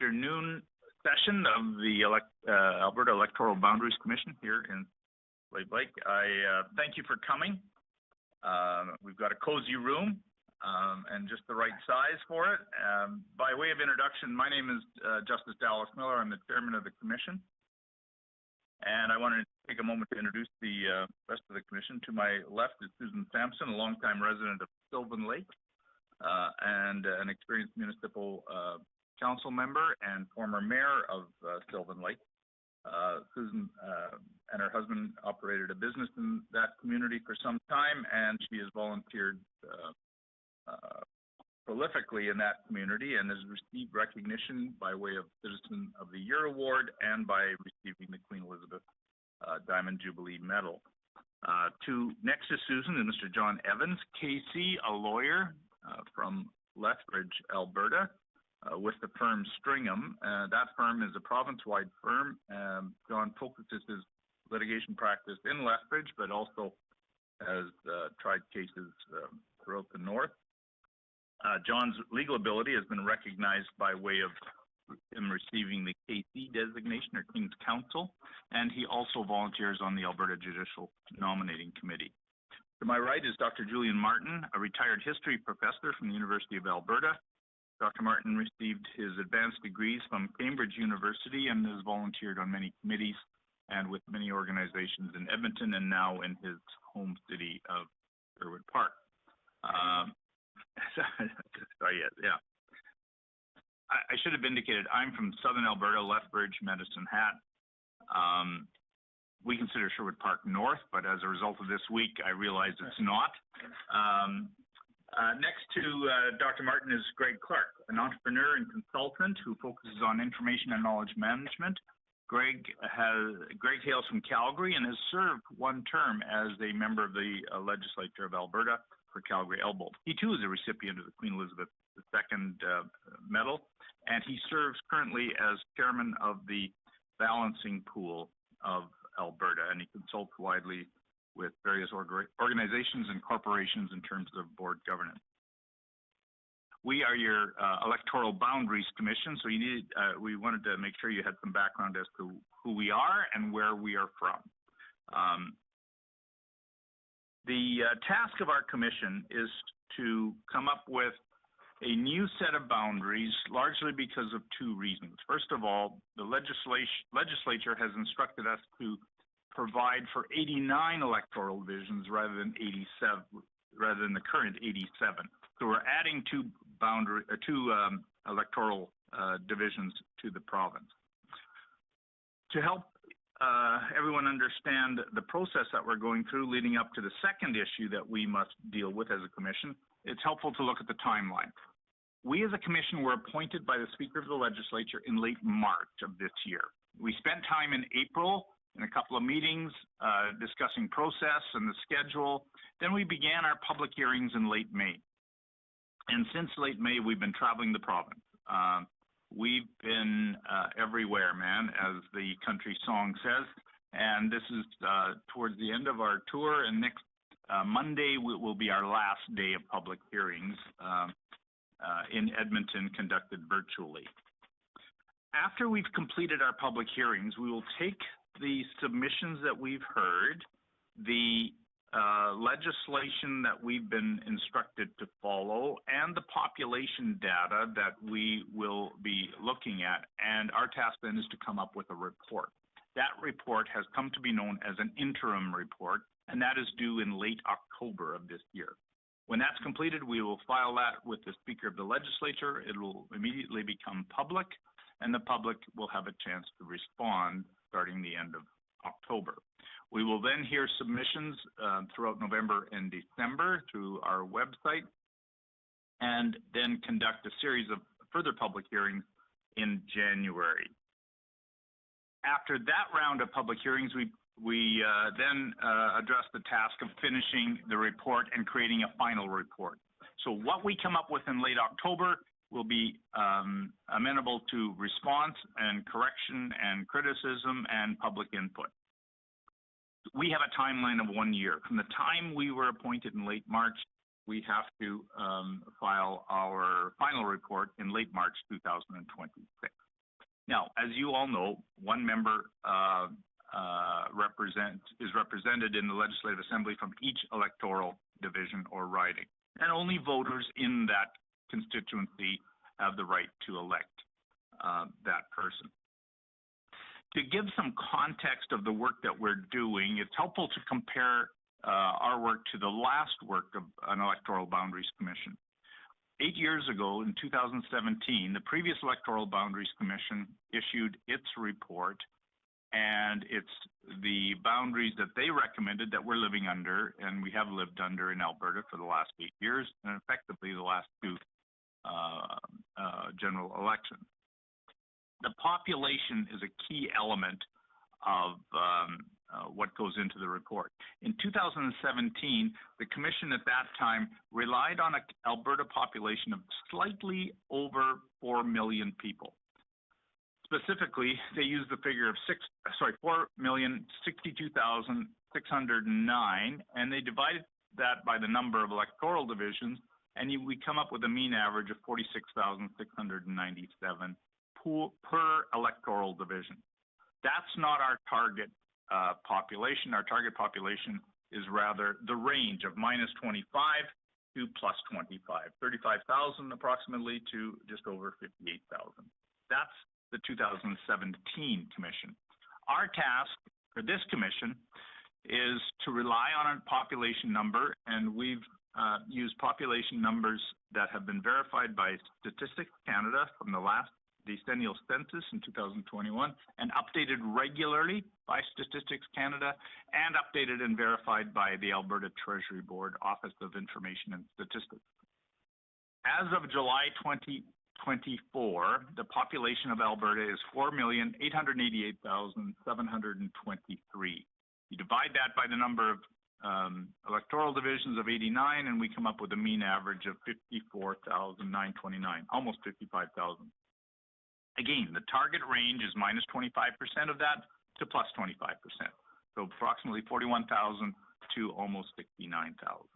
afternoon session of the Alberta Electoral Boundaries Commission here in Slave Lake. I thank you for coming. We've got a cozy room and just the right size for it. By way of introduction, my name is Justice Dallas Miller. I'm the chairman of the commission. And I wanted to take a moment to introduce the rest of the commission. To my left is Susan Sampson, a longtime resident of Sylvan Lake and an experienced municipal council member and former mayor of Sylvan Lake. Susan and her husband operated a business in that community for some time, and she has volunteered prolifically in that community and has received recognition by way of Citizen of the Year Award and by receiving the Queen Elizabeth Diamond Jubilee Medal. Next to Susan is Mr. John Evans, KC, a lawyer from Lethbridge, Alberta, with the firm Stringham. That firm is a province-wide firm. John focuses his litigation practice in Lethbridge, but also has tried cases throughout the north. John's legal ability has been recognized by way of him receiving the KC designation, or King's Counsel, and he also volunteers on the Alberta Judicial Nominating Committee. To my right is Dr. Julian Martin, a retired history professor from the University of Alberta. Dr. Martin received his advanced degrees from Cambridge University and has volunteered on many committees and with many organizations in Edmonton and now in his home city of Sherwood Park. I should have indicated I'm from Southern Alberta, Lethbridge, Medicine Hat. We consider Sherwood Park north, but as a result of this week, I realize it's not. Next to Dr. Martin is Greg Clark, an entrepreneur and consultant who focuses on information and knowledge management. Greg hails from Calgary and has served one term as a member of the legislature of Alberta for Calgary-Elbow. He too is a recipient of the Queen Elizabeth II medal, and he serves currently as chairman of the Balancing Pool of Alberta, and he consults widely with various organizations and corporations in terms of board governance. We are your Electoral Boundaries Commission, so we wanted to make sure you had some background as to who we are and where we are from. The task of our commission is to come up with a new set of boundaries, largely because of two reasons. First of all, the legislature has instructed us to provide for 89 electoral divisions rather than the current 87. So we're adding two electoral divisions to the province. To help everyone understand the process that we're going through leading up to the second issue that we must deal with as a commission, it's helpful to look at the timeline. We as a commission were appointed by the Speaker of the Legislature in late March of this year. We spent time in April in a couple of meetings discussing process and the schedule. Then we began our public hearings in late May. And since late May, we've been traveling the province. We've been everywhere, man, as the country song says. And this is towards the end of our tour. And next Monday will be our last day of public hearings in Edmonton, conducted virtually. After we've completed our public hearings, we will take the submissions that we've heard, the legislation that we've been instructed to follow, and the population data that we will be looking at. And our task then is to come up with a report. That report has come to be known as an interim report, and that is due in late October of this year. When that's completed, we will file that with the Speaker of the Legislature. It will immediately become public, and the public will have a chance to respond starting the end of October. We will then hear submissions throughout November and December through our website, and then conduct a series of further public hearings in January. After that round of public hearings, we then address the task of finishing the report and creating a final report. So what we come up with in late October will be amenable to response and correction and criticism and public input. We have a timeline of 1 year. From the time we were appointed in late March, we have to file our final report in late March 2026. Now, as you all know, one member is represented in the Legislative Assembly from each electoral division or riding, and only voters in that constituency have the right to elect that person. To give some context of the work that we're doing, it's helpful to compare our work to the last work of an Electoral Boundaries Commission. 8 years ago, in 2017, the previous Electoral Boundaries Commission issued its report, and it's the boundaries that they recommended that we're living under, and we have lived under in Alberta for the last 8 years, and effectively the last two general elections. The population is a key element of what goes into the report. In 2017, the Commission at that time relied on an Alberta population of slightly over 4 million people. Specifically, they used the figure of 4,062,609, and they divided that by the number of electoral divisions, and we come up with a mean average of 46,697 per electoral division. That's not our target population. Our target population is rather the range of -25 to +25, 35,000 approximately to just over 58,000. That's the 2017 Commission. Our task for this Commission is to rely on a population number, and we've used population numbers that have been verified by Statistics Canada from the last decennial census in 2021 and updated regularly by Statistics Canada and updated and verified by the Alberta Treasury Board Office of Information and Statistics. As of July 2024, the population of Alberta is 4,888,723. You divide that by the number of electoral divisions of 89, and we come up with a mean average of 54,929, almost 55,000. Again, the target range is -25% of that to +25%. So approximately 41,000 to almost 69,000.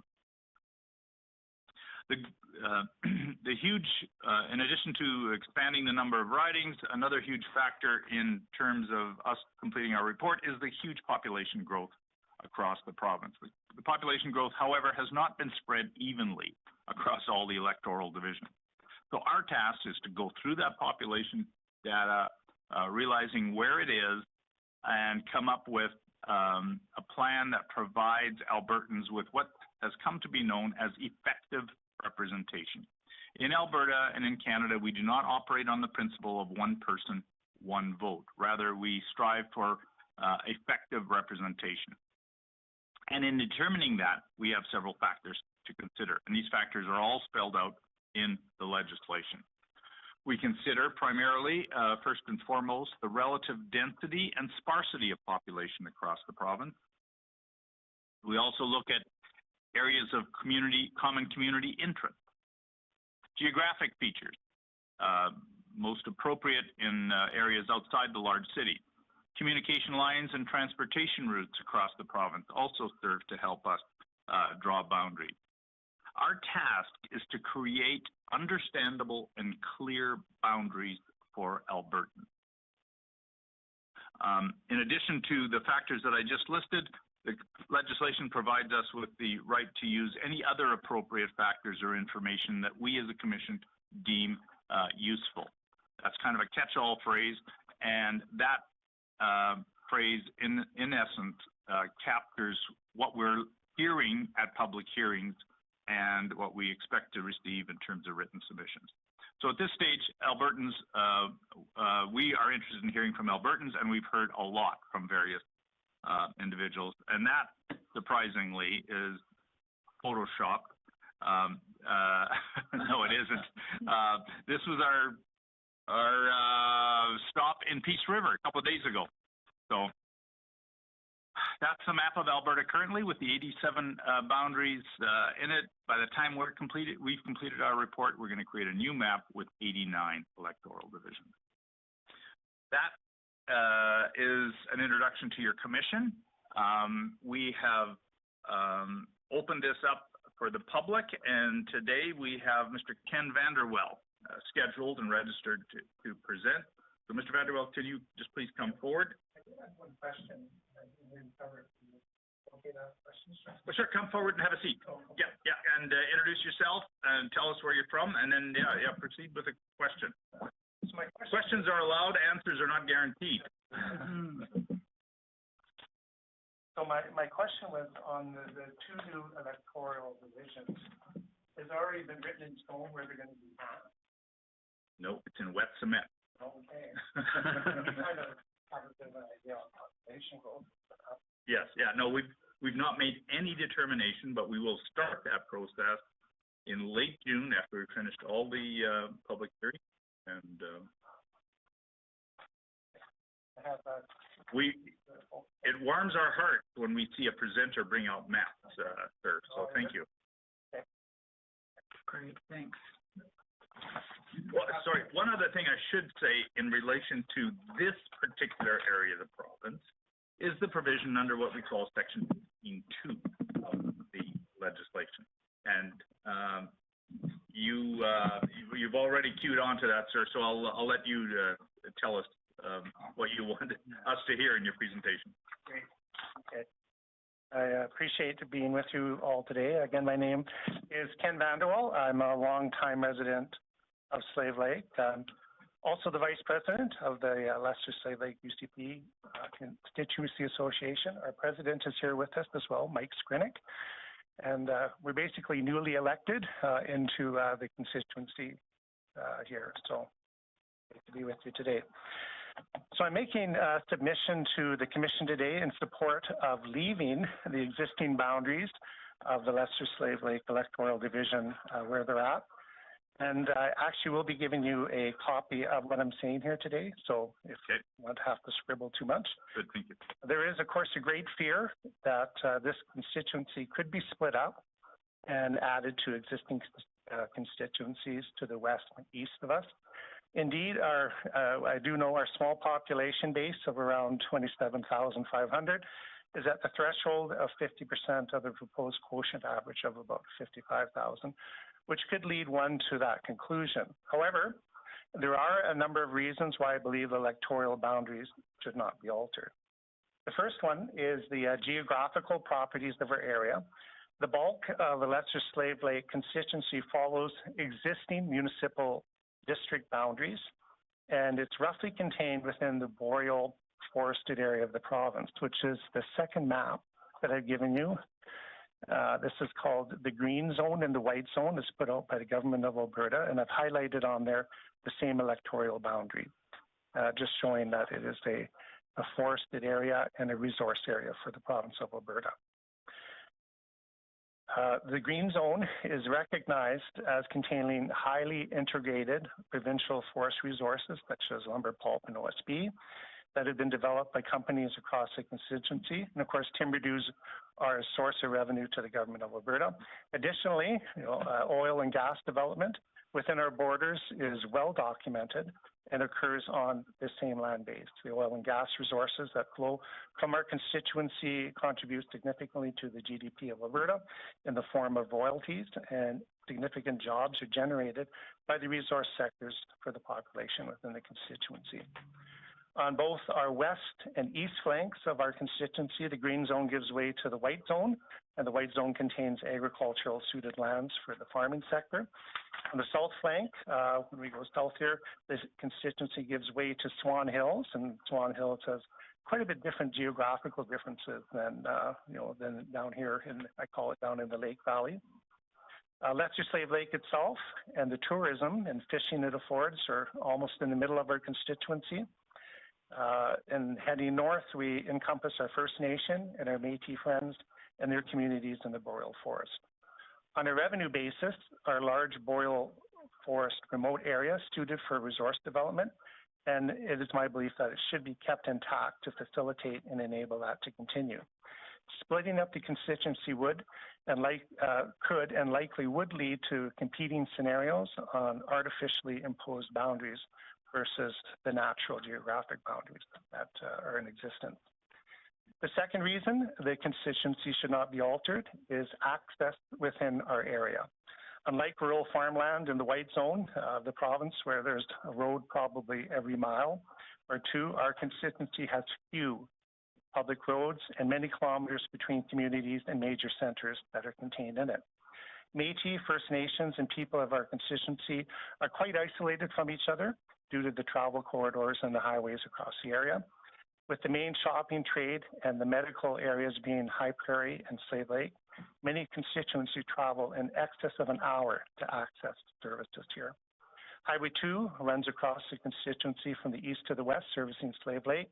The huge, in addition to expanding the number of ridings, another huge factor in terms of us completing our report is the huge population growth across the province. The population growth, however, has not been spread evenly across all the electoral divisions. So our task is to go through that population data, realizing where it is, and come up with a plan that provides Albertans with what has come to be known as effective representation. In Alberta and in Canada, we do not operate on the principle of one person, one vote. Rather, we strive for effective representation. And in determining that, we have several factors to consider, and these factors are all spelled out in the legislation. We consider primarily, first and foremost, the relative density and sparsity of population across the province. We also look at areas of common community interest, geographic features, most appropriate in areas outside the large cities. Communication lines and transportation routes across the province also serve to help us draw boundaries. Our task is to create understandable and clear boundaries for Albertans. In addition to the factors that I just listed, the legislation provides us with the right to use any other appropriate factors or information that we as a commission deem useful. That's kind of a catch-all phrase, and that phrase in essence captures what we're hearing at public hearings and what we expect to receive in terms of written submissions. So at this stage, Albertans, we are interested in hearing from Albertans, and we've heard a lot from various individuals, and that, surprisingly, is photoshopped. No, it isn't. This was our stop in Peace River a couple of days ago. So that's the map of Alberta currently with the 87 boundaries in it. By the time we've completed our report, we're going to create a new map with 89 electoral divisions. That is an introduction to your commission. We have opened this up for the public, and today we have Mr. Ken Vanderwell scheduled and registered to present So Mr. Vanderwell, can you just please come forward? I do have one question. Okay to ask questions? Well, sure, come forward and have a seat. Oh, okay. Yeah, and introduce yourself and tell us where you're from, and then, proceed with a question. So my question Questions are allowed, answers are not guaranteed. So my question was on the two new electoral divisions. Has already been written in stone where they're going to be at? No, it's in wet cement. Okay. You kind of have a bit of an idea on population growth. Yes, no, we've not made any determination, but we will start that process in late June after we've finished all the public hearings, and it warms our heart when we see a presenter bring out maps, sir. So thank you. Great, thanks. Well, sorry, one other thing I should say in relation to this particular area of the province is the provision under what we call Section 15(2) of the legislation. And you've already queued on to that, sir, so I'll let you tell us what you wanted us to hear in your presentation. Great. Okay. I appreciate being with you all today. Again, my name is Ken Vanderwell. I'm a longtime resident of Slave Lake. Also the vice president of the Lester Slave Lake UCP Constituency Association. Our president is here with us as well, Mike Skrinick. And we're basically newly elected into the constituency here. So great to be with you today. So I'm making a submission to the commission today in support of leaving the existing boundaries of the Lester Slave Lake Electoral Division where they're at. And I actually will be giving you a copy of what I'm saying here today. So if you won't have to scribble too much. Good, thank you. There is, of course, a great fear that this constituency could be split up and added to existing constituencies to the west and east of us. Indeed, I do know our small population base of around 27,500 is at the threshold of 50% of the proposed quotient average of about 55,000, which could lead one to that conclusion. However, there are a number of reasons why I believe electoral boundaries should not be altered. The first one is the geographical properties of our area. The bulk of the Lester Slave Lake constituency follows existing municipal district boundaries, and it's roughly contained within the boreal forested area of the province, which is the second map that I've given you. This is called the green zone and the white zone. It's put out by the government of Alberta, and I've highlighted on there the same electoral boundary, just showing that it is a forested area and a resource area for the province of Alberta. The green zone is recognized as containing highly integrated provincial forest resources, such as lumber, pulp, and OSB, that have been developed by companies across the constituency. And of course, timber dues are a source of revenue to the government of Alberta. Additionally, oil and gas development within our borders is well documented and occurs on the same land base. The oil and gas resources that flow from our constituency contribute significantly to the GDP of Alberta in the form of royalties, and significant jobs are generated by the resource sectors for the population within the constituency. On both our west and east flanks of our constituency, the green zone gives way to the white zone, and the white zone contains agricultural suited lands for the farming sector. On the south flank, when we go south here, this constituency gives way to Swan Hills, and Swan Hills has quite a bit different geographical differences than than down here I call it down in the Lake Valley. Lester Slave Lake itself and the tourism and fishing it affords are almost in the middle of our constituency. And heading north, we encompass our First Nation and our Métis friends and their communities in the boreal forest. On a revenue basis, our large boreal forest remote area suited for resource development, and it is my belief that it should be kept intact to facilitate and enable that to continue. Splitting up the constituency would and could and likely would lead to competing scenarios on artificially imposed boundaries versus the natural geographic boundaries that are in existence. The second reason the constituency should not be altered is access within our area. Unlike rural farmland in the white zone of the province, where there's a road probably every mile or two, our constituency has few public roads and many kilometers between communities and major centers that are contained in it. Métis, First Nations, and people of our constituency are quite isolated from each other due to the travel corridors and the highways across the area, with the main shopping, trade, and the medical areas being High Prairie and Slave Lake. Many constituents travel in excess of an hour to access services here. Highway 2 runs across the constituency from the east to the west, servicing Slave Lake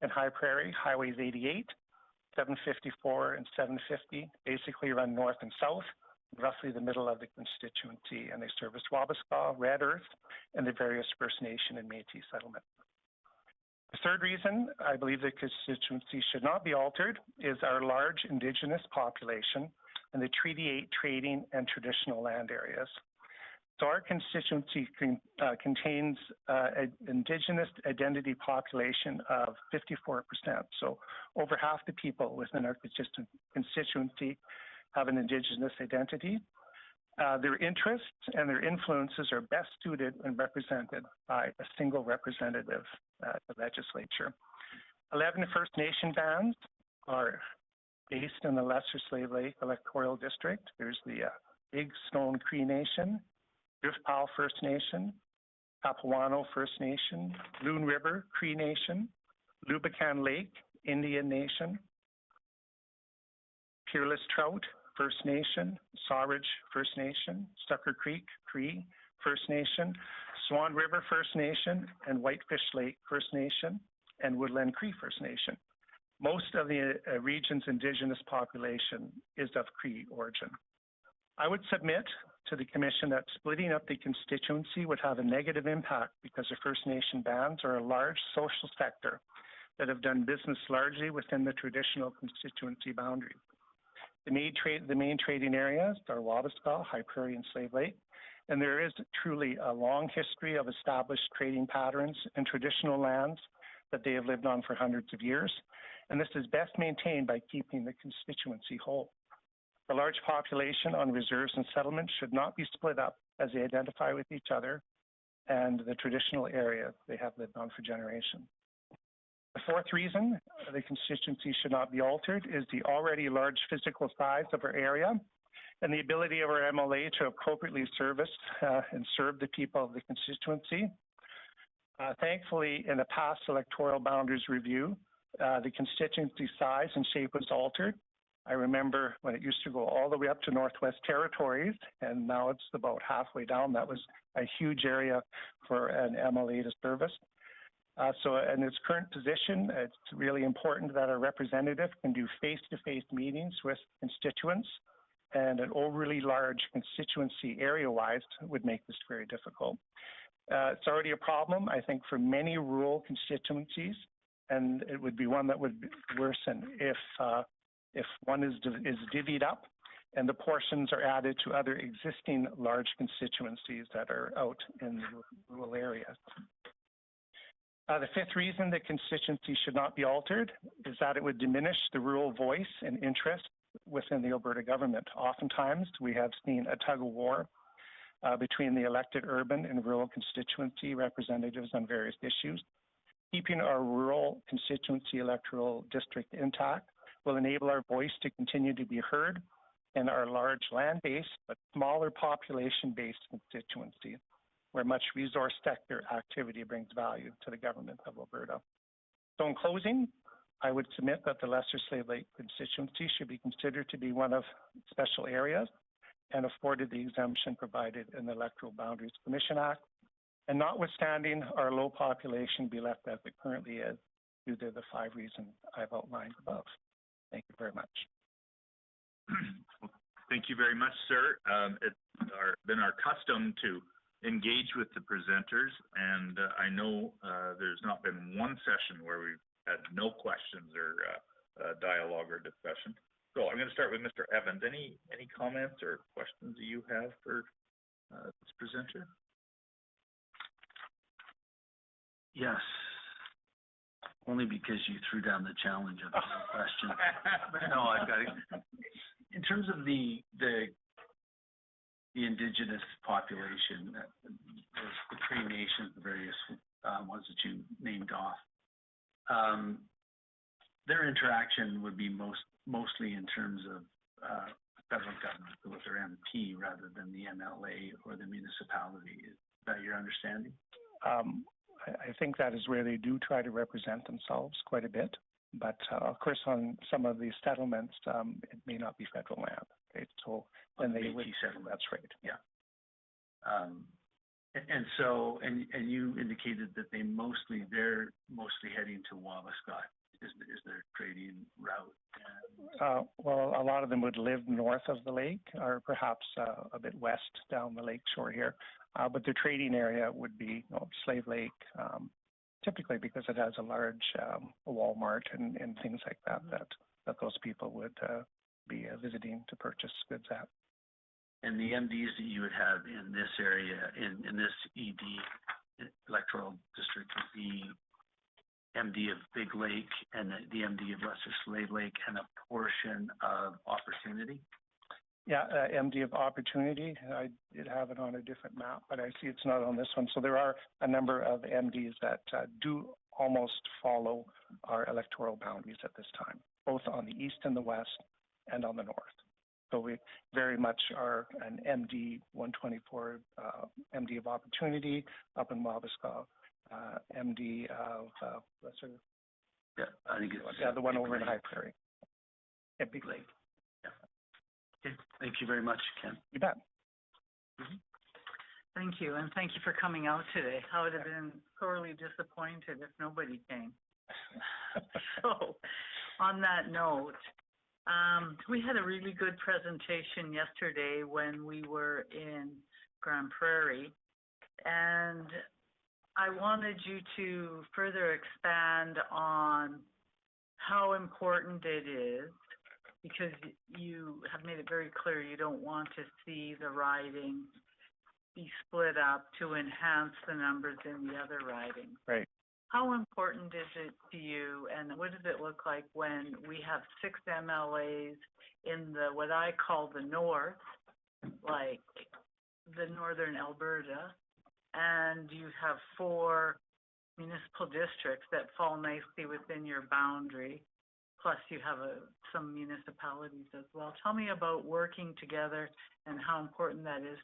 and High Prairie. Highways 88, 754, and 750 basically run north and south, roughly the middle of the constituency, and they service Wabasca, Red Earth, and the various First Nation and Métis settlements. The third reason I believe the constituency should not be altered is our large Indigenous population and the Treaty 8 trading and traditional land areas. So our constituency contains an Indigenous identity population of 54%. So over half the people within our constituency have an Indigenous identity. Their interests and their influences are best suited and represented by a single representative at the legislature. 11 First Nation bands are based in the Lesser Slave Lake Electoral District. There's the Big Stone Cree Nation, Driftpile First Nation, Papuano First Nation, Loon River Cree Nation, Lubican Lake Indian Nation, Peerless Trout First Nation, Sawridge First Nation, Sucker Creek Cree First Nation, Swan River First Nation, and Whitefish Lake First Nation, and Woodland Cree First Nation. Most of the region's Indigenous population is of Cree origin. I would submit to the Commission that splitting up the constituency would have a negative impact because the First Nation bands are a large social sector that have done business largely within the traditional constituency boundary. The main trading areas are Wabasca, High Prairie, and Slave Lake, and there is truly a long history of established trading patterns and traditional lands that they have lived on for hundreds of years, and this is best maintained by keeping the constituency whole. The large population on reserves and settlements should not be split up as they identify with each other and the traditional area they have lived on for generations. The fourth reason the constituency should not be altered is the already large physical size of our area and the ability of our MLA to appropriately service and serve the people of the constituency. Thankfully, in the past electoral boundaries review, the constituency size and shape was altered. I remember when it used to go all the way up to Northwest Territories, and now it's about halfway down. That was a huge area for an MLA to service. So in its current position, it's really important that a representative can do face-to-face meetings with constituents, and an overly large constituency area-wise would make this very difficult. It's already a problem, I think, for many rural constituencies, and it would be one that would worsen if one is divvied up and the portions are added to other existing large constituencies that are out in rural areas. The fifth reason the constituency should not be altered is that it would diminish the rural voice and interest within the Alberta government. Oftentimes, we have seen a tug of war between the elected urban and rural constituency representatives on various issues. Keeping our rural constituency electoral district intact will enable our voice to continue to be heard in our large land-based but smaller population-based constituency, where much resource sector activity brings value to the government of Alberta. So in closing, I would submit that the Lesser Slave Lake constituency should be considered to be one of special areas and afforded the exemption provided in the Electoral Boundaries Commission Act, and notwithstanding our low population be left as it currently is due to the 5 reasons I've outlined above. Thank you very much. Thank you very much, sir. It's been our custom to engage with the presenters, and I know there's not been one session where we've had no questions or dialogue or discussion. So I'm going to start with Mr. Evans. Any comments or questions that you have for this presenter? Yes, only because you threw down the challenge of the question. But no, I've got it. In terms of the the indigenous population, the Cree Nations, the various ones that you named off, their interaction would be mostly in terms of federal government with their MP rather than the MLA or the municipality. Is that your understanding? I think that is where they do try to represent themselves quite a bit. But of course, on some of these settlements, it may not be federal land. Right? So then they would. That's right. Yeah. And so, and you indicated that they're mostly heading to Wabasca. Is their trading route? Well, a lot of them would live north of the lake, or perhaps a bit west down the lake shore here. But their trading area would be Slave Lake, typically because it has a large Walmart and things like that those people would be visiting to purchase goods at. And the MDs that you would have in this area, in this ED electoral district, would be MD of Big Lake and the MD of Lesser Slave Lake and a portion of Opportunity? Yeah, MD of Opportunity. I did have it on a different map, but I see it's not on this one. So there are a number of MDs that do almost follow our electoral boundaries at this time, both on the east and the west and on the north. So we very much are an MD 124, MD of Opportunity up in Wabasca, MD of Lesser. Yeah, I think it's the one over in High Prairie. Yeah, Big Lake. Yeah. Okay. Thank you very much, Ken. You bet. Mm-hmm. Thank you, and thank you for coming out today. I would have been sorely disappointed if nobody came. So, on that note, we had a really good presentation yesterday when we were in Grand Prairie, and I wanted you to further expand on how important it is, because you have made it very clear you don't want to see the riding be split up to enhance the numbers in the other ridings. Right. How important is it to you, and what does it look like when we have 6 MLAs in the what I call the north, like the northern Alberta, and you have 4 municipal districts that fall nicely within your boundary, plus you have some municipalities as well. Tell me about working together and how important that is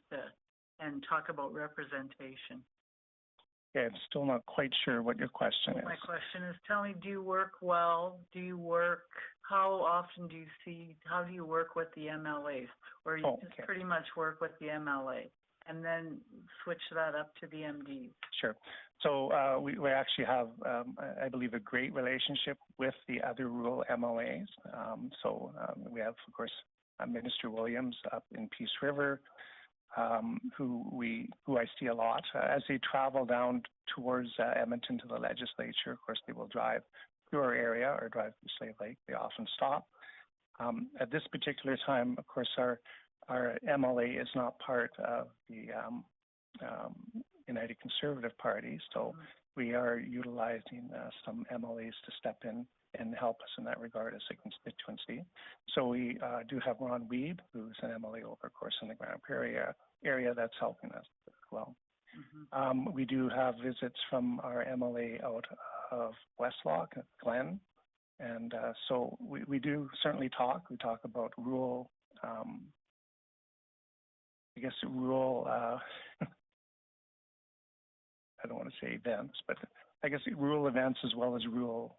and talk about representation. Yeah, I'm still not quite sure what your question is. My question is, tell me, do you work well? How often do you how do you work with the MLAs? Or you just pretty much work with the MLA and then switch that up to the MDs? Sure. So we actually have, I believe, a great relationship with the other rural MLAs. We have, of course, Minister Williams up in Peace River, who I see a lot. As they travel down towards Edmonton to the legislature, of course, they will drive through our area or drive to Slave Lake. They often stop. At this particular time, of course, our MLA is not part of the United Conservative Party, so we are utilizing some MLAs to step in and help us in that regard as a constituency. So we do have Ron Weeb, who's an MLA over, of course, in the Grand Prairie area that's helping us as well. Mm-hmm. We do have visits from our MLA out of Westlock, Glen, and so we do certainly talk. We talk about rural, I don't want to say events, but I guess rural events as well as rural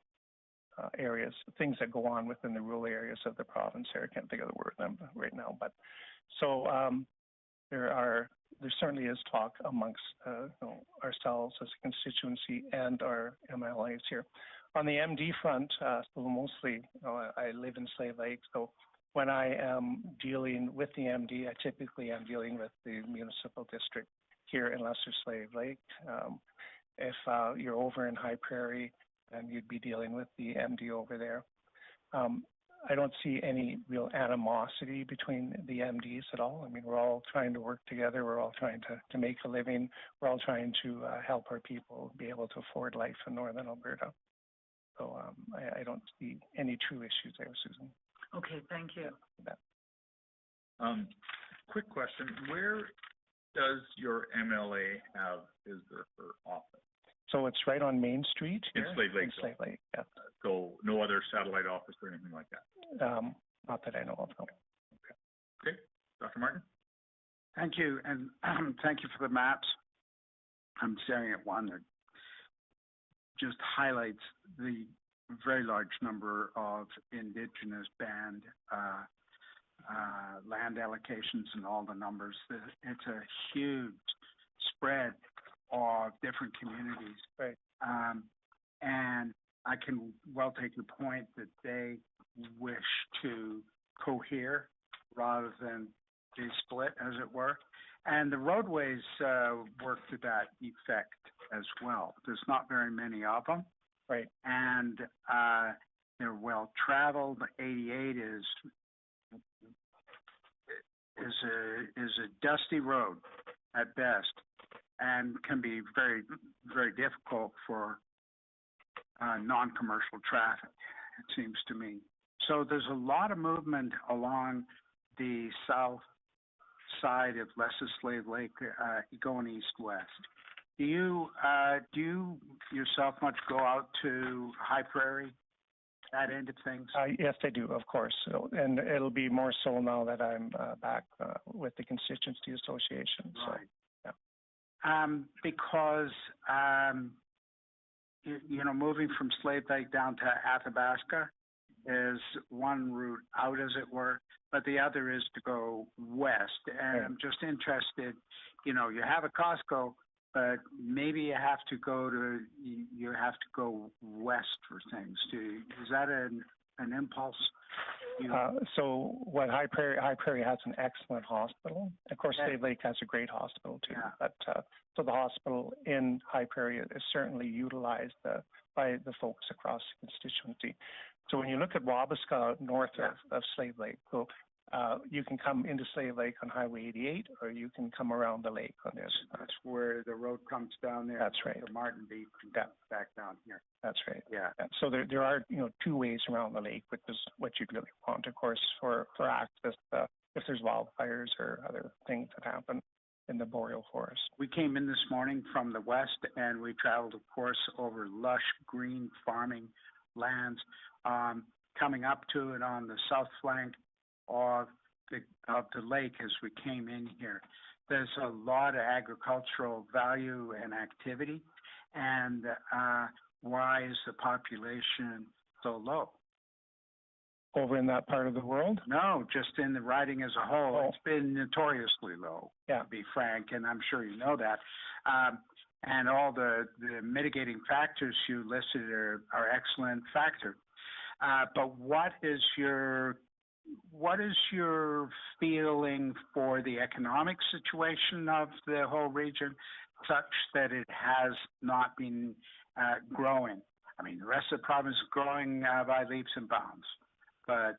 areas, things that go on within the rural areas of the province here. I can't think of the word right now, but so there certainly is talk amongst ourselves as a constituency and our MLAs here. On the MD front, so mostly I live in Slave Lake, so when I am dealing with the MD, I typically am dealing with the municipal district here in Lesser Slave Lake. If you're over in High Prairie, then you'd be dealing with the MD over there. I don't see any real animosity between the MDs at all. I mean, we're all trying to work together. We're all trying to make a living. We're all trying to help our people be able to afford life in Northern Alberta. So I don't see any true issues there, Susan. Okay, thank you. Yeah. quick question, where does your MLA have his or her office? So it's right on Main Street In here. Slave Lake, In Slave Lake, yeah. So no other satellite office or anything like that? Not that I know of, no. Okay, Dr. Martin? Thank you, and thank you for the maps. I'm staring at one that just highlights the very large number of Indigenous band land allocations and all the numbers. It's a huge spread of different communities. Right. And I can well take your point that they wish to cohere rather than be split, as it were. And the roadways work to that effect as well. There's not very many of them. Right. And they're well traveled. 88 is a dusty road at best, and can be very, very difficult for non-commercial traffic, it seems to me. So there's a lot of movement along the south side of Lesser Slave Lake, going east-west. Do you yourself much go out to High Prairie, that end of things? Yes, I do, of course. So, and it'll be more so now that I'm back with the Constituency Association. So, Right. yeah. Because moving from Slave Lake down to Athabasca is one route out, as it were, but the other is to go west. And Right. I'm just interested, you have a Costco, but maybe you have to go west for things. Is that an impulse? So what High Prairie has an excellent hospital. Of course, Yeah. Slave Lake has a great hospital too. Yeah. But so the hospital in High Prairie is certainly utilized by the folks across the constituency. So when you look at Wabasca north of Slave Lake, so you can come into Slave Lake on Highway 88, or you can come around the lake on this. That's where the road comes down there. That's right. The Martin Beach and Yeah. back down here. That's right. Yeah. Yeah. So there are two ways around the lake, which is what you'd really want, of course, for access if there's wildfires or other things that happen in the boreal forest. We came in this morning from the west, and we traveled, of course, over lush green farming lands, coming up to it on the south flank of the lake as we came in here. There's a lot of agricultural value and activity, and why is the population so low? Over in that part of the world? No, just in the riding as a whole, Oh. It's been notoriously low, Yeah. to be frank, and I'm sure you know that. And all the mitigating factors you listed are excellent factors. But what is your feeling for the economic situation of the whole region, such that it has not been growing? I mean, the rest of the province is growing by leaps and bounds, but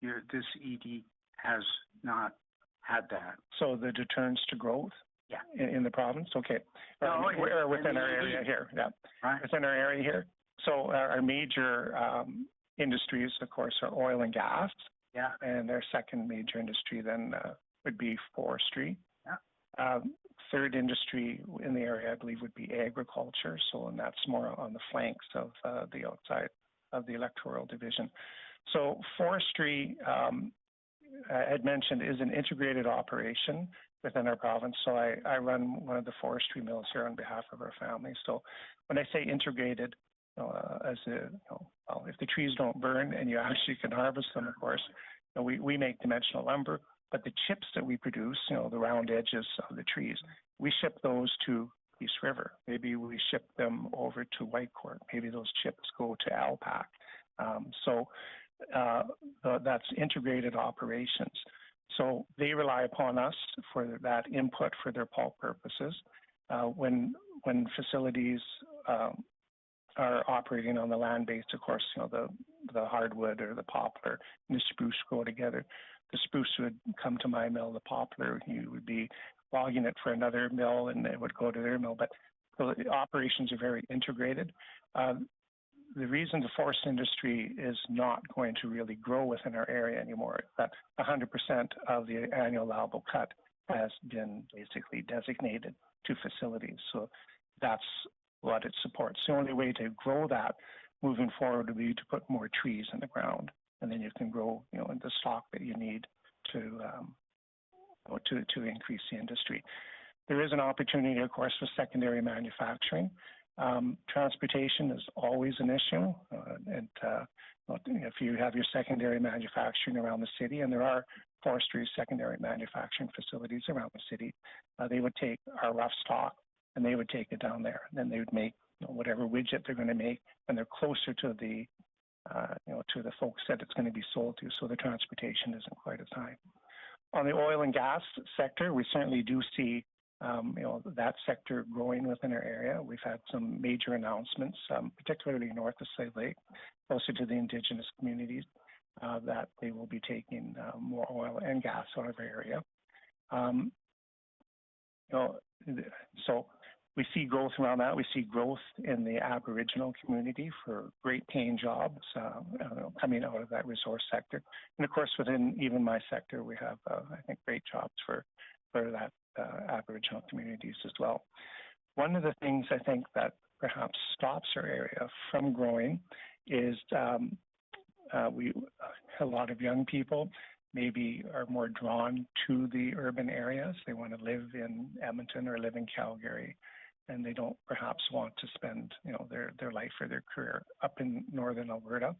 this ED has not had that. So the deterrence to growth? Yeah. In the province? Okay. No, Or within our in the area ED. here, yeah. Right. Within our area here. So our major industries, of course, are oil and gas. Yeah. And their second major industry then would be forestry. Yeah. Third industry in the area, I believe, would be agriculture. So, and that's more on the flanks of the outside of the electoral division. So forestry, I had mentioned, is an integrated operation within our province. So I run one of the forestry mills here on behalf of our family. So when I say integrated, well, if the trees don't burn and you actually can harvest them, of course, we make dimensional lumber, but the chips that we produce, the round edges of the trees, we ship those to East River. Maybe we ship them over to Whitecourt. Maybe those chips go to Alpac. So that's integrated operations. So they rely upon us for that input for their pulp purposes. When facilities are operating on the land base, of course, the hardwood or the poplar and the spruce grow together. The spruce would come to my mill, the poplar, you would be logging it for another mill and it would go to their mill. But so the operations are very integrated. the reason the forest industry is not going to really grow within our area anymore is that 100% of the annual allowable cut has been basically designated to facilities. So that's what it supports. The only way to grow that moving forward would be to put more trees in the ground, and then you can grow, the stock that you need to increase the industry. There is an opportunity, of course, for secondary manufacturing. Transportation is always an issue, if you have your secondary manufacturing around the city, and there are forestry secondary manufacturing facilities around the city, they would take our rough stock and they would take it down there. Then they would make whatever widget they're going to make, and they're closer to the to the folks that it's going to be sold to, so the transportation isn't quite as high. On the oil and gas sector, we certainly do see that sector growing within our area. We've had some major announcements, particularly north of Slave Lake, closer to the Indigenous communities, that they will be taking more oil and gas out of our area. So we see growth around that. We see growth in the Aboriginal community for great paying jobs coming out of that resource sector. And of course, within even my sector, we have, I think, great jobs for that Aboriginal communities as well. One of the things I think that perhaps stops our area from growing is a lot of young people maybe are more drawn to the urban areas. They want to live in Edmonton or live in Calgary, and they don't perhaps want to spend their life or their career up in northern Alberta.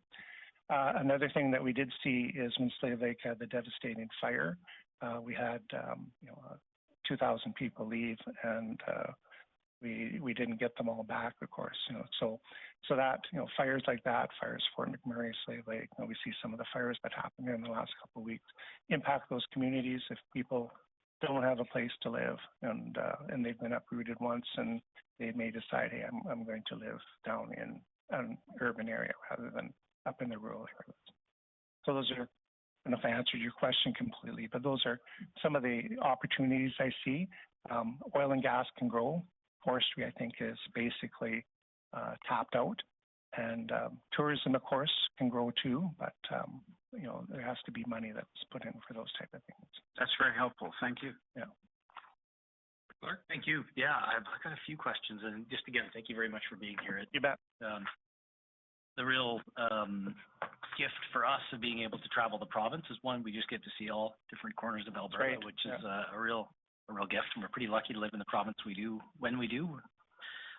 Another thing that we did see is when Slave Lake had the devastating fire, we had 2,000 people leave, and we didn't get them all back, of course. So that fires like that, fires Fort McMurray, Slave Lake. We see some of the fires that happened in the last couple of weeks impact those communities if people don't have a place to live, and they've been uprooted once, and they may decide, hey, I'm going to live down in an urban area rather than up in the rural areas. So those are, I don't know if I answered your question completely, but those are some of the opportunities I see. Oil and gas can grow. Forestry, I think, is basically tapped out. And tourism, of course, can grow too, but there has to be money that's put in for those type of things. That's very helpful. Thank you. Yeah. Clark, thank you. Yeah, I've got a few questions, and just again, thank you very much for being here. You bet. The real gift for us of being able to travel the province is, one, we just get to see all different corners of Alberta, right, which is a real gift, and we're pretty lucky to live in the province we do when we do.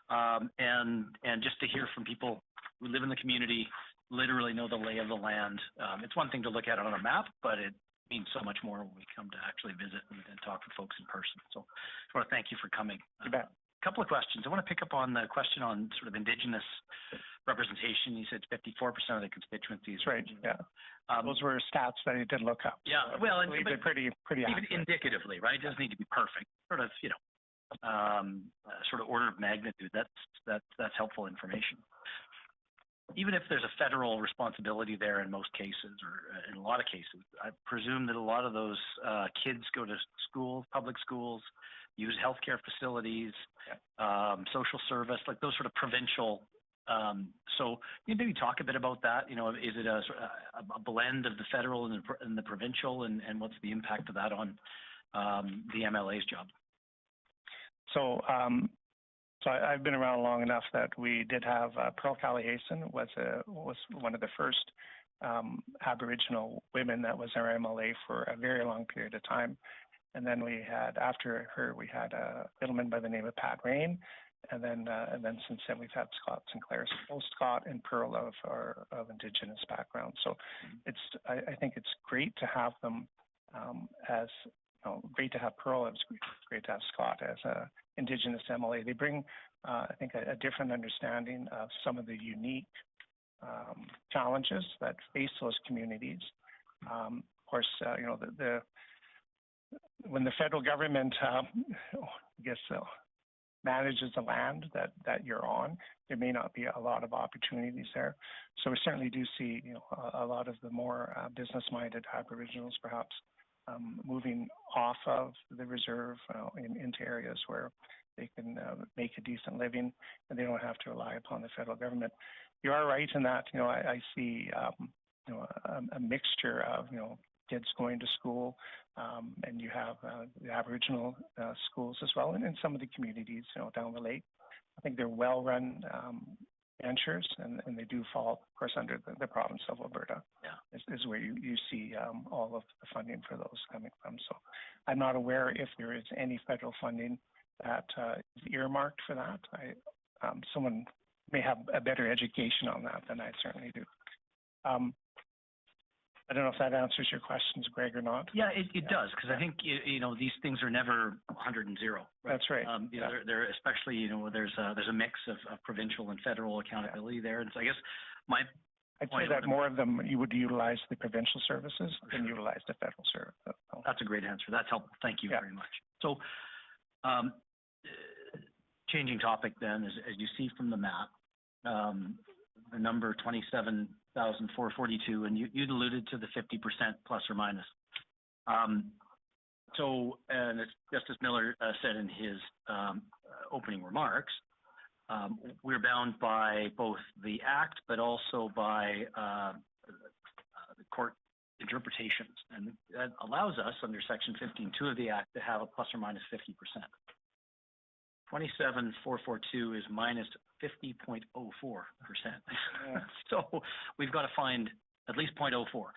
And just to hear from people who live in the community, literally know the lay of the land. It's one thing to look at it on a map, but it means so much more when we come to actually visit and talk to folks in person. So I want to thank you for coming. You bet. Couple of questions. I want to pick up on the question on sort of Indigenous representation. You said 54% of the constituencies. Right. Yeah. Those were stats that I did look up. Yeah. So well, they're pretty even accurate. indicatively, right? It doesn't need to be perfect. Sort of, sort of order of magnitude. That's helpful information. Even if there's a federal responsibility there in most cases, or in a lot of cases, I presume that a lot of those kids go to schools, public schools, use healthcare facilities, social service, like those sort of provincial. So can you maybe talk a bit about that? Is it a blend of the federal and the provincial, and what's the impact of that on the MLA's job? So I've been around long enough that we did have Pearl Callahason was one of the first Aboriginal women that was our MLA for a very long period of time. And then we had, after her, we had a gentleman by the name of Pat Rain, and then since then we've had Scott Sinclair, both Scott and Pearl of Indigenous background. So I think it's great to have them as great to have Pearl. It's great to have Scott as a Indigenous MLA. They bring, I think, a different understanding of some of the unique challenges that face those communities. Of course, when the federal government, manages the land that you're on, there may not be a lot of opportunities there. So we certainly do see, a lot of the more business-minded Aboriginals perhaps moving off of the reserve into areas where they can make a decent living and they don't have to rely upon the federal government. you are right in that, I see, a mixture of, kids going to school, and you have the Aboriginal schools as well, and in some of the communities, down the lake. I think they're well-run ventures, and they do fall, of course, under the province of Alberta. Yeah. Is where you see all of the funding for those coming from. So I'm not aware if there is any federal funding that is earmarked for that. Someone may have a better education on that than I certainly do. I don't know if that answers your questions, Greg, or not. Yeah, it does, because I think, these things are never 100 and 0. Right? That's right. They're especially, there's a mix of provincial and federal accountability there. And so I guess I'd say that more of them, you would utilize the provincial services than utilize the federal service. So. That's a great answer. That's helpful. Thank you very much. So, changing topic then, as you see from the map, the number 27,442, and you'd alluded to the 50% plus or minus. So, and as Justice Miller said in his opening remarks, we're bound by both the Act, but also by the court interpretations, and that allows us under Section 15.2 of the Act to have a plus or minus 50%. 27,442 is minus 50.04%. So we've got to find at least 0.04.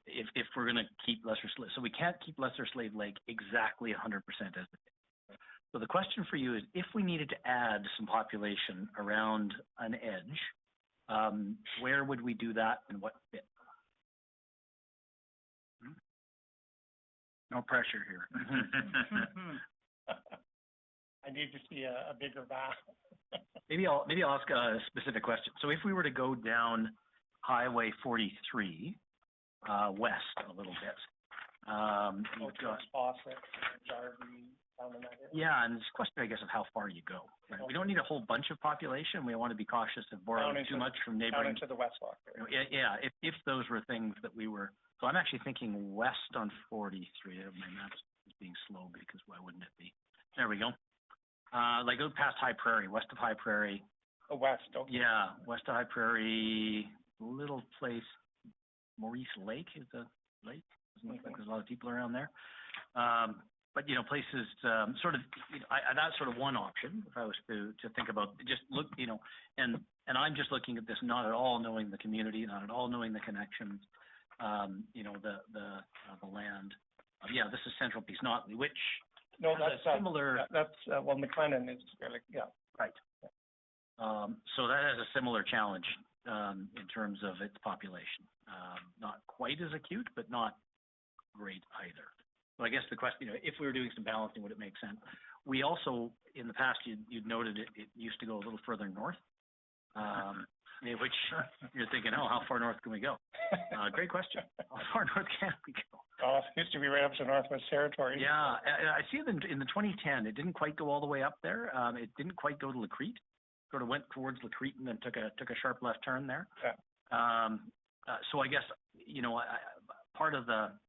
If we're going to keep Lesser Slave, so we can't keep Lesser Slave Lake exactly 100% as it is. So the question for you is, if we needed to add some population around an edge, where would we do that and what fit? No pressure here. I need to see a bigger map. Maybe I'll ask a specific question. So if we were to go down Highway 43 west a little bit, you've got Fawcett, Jarvie, down in that area. Yeah, and it's a question, I guess, of how far you go. Right? We don't need a whole bunch of population. We want to be cautious of borrowing too much from neighboring. Down into the West Walk area. Yeah. If those were things that we were, so I'm actually thinking west on 43. My map's being slow because why wouldn't it be? There we go. Like go past High Prairie, west of High Prairie. Oh, west. Okay. Yeah, west of High Prairie, little place, Maurice Lake is a lake. Doesn't look like there's a lot of people around there. But places sort of, that's sort of one option if I was to think about just look, and I'm just looking at this not at all knowing the community, not at all knowing the connections, the land. Yeah, this is Central Peace Notley, which that's similar. McLennan is fairly, right. So that has a similar challenge in terms of its population. Not quite as acute, but not great either. So I guess the question, if we were doing some balancing, would it make sense? We also, in the past, you'd noted it used to go a little further north, which you're thinking, how far north can we go? Great question. How far north can we go? Oh, it used to be right up to Northwest Territories. Yeah, I see it in the 2010. It didn't quite go all the way up there. It didn't quite go to Lacrete. Sort of went towards Lacrete and then took a sharp left turn there. Yeah. So I guess part of a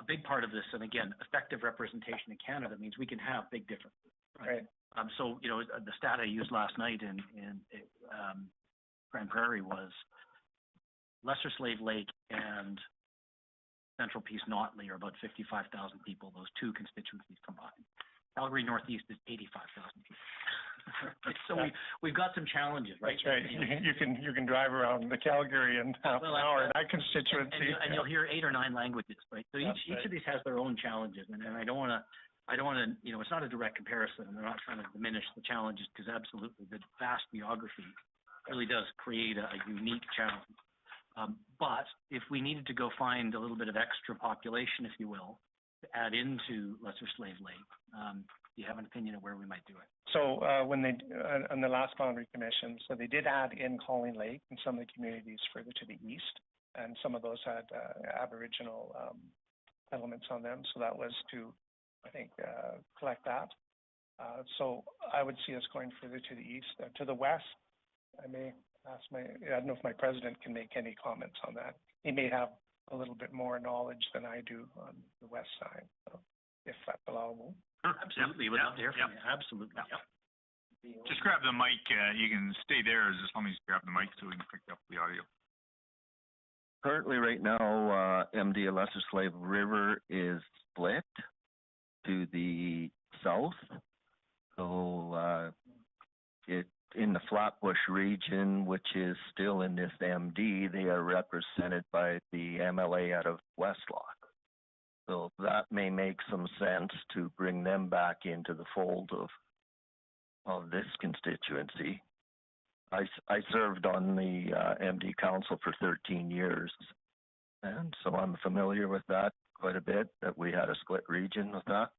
big part of this, and again, effective representation in Canada means we can have big differences. Right. So the stat I used last night in Grand Prairie was Lesser Slave Lake and Central Peace Notley are about 55,000 people, those two constituencies combined. Calgary Northeast is 85,000 people. So we've got some challenges, right? That's right. You can drive around the Calgary in half an hour in that constituency, and you'll hear 8 or 9 languages, right? So each of these has their own challenges, and I don't want to. It's not a direct comparison, and they're not trying to diminish the challenges because absolutely the vast geography really does create a unique challenge. But if we needed to go find a little bit of extra population, if you will, to add into Lesser Slave Lake, do you have an opinion of where we might do it? So when they, on the last boundary commission, so they did add in Calling Lake and some of the communities further to the east, and some of those had Aboriginal elements on them. So that was to, I think, collect that. So I would see us going further to the east. To the west, I may ask I don't know if my president can make any comments on that. He may have a little bit more knowledge than I do on the west side, so if that's allowable. Absolutely, we'd love to hear from you. Absolutely. Just grab the mic, you can stay there as long as you grab the mic so we can pick up the audio. Currently, right now, MD of Lesser Slave River is split to the south. So, it in the Flatbush region, which is still in this MD, they are represented by the MLA out of Westlock. So that may make some sense to bring them back into the fold of this constituency. I served on the MD Council for 13 years, and so I'm familiar with that quite a bit, that we had a split region with that.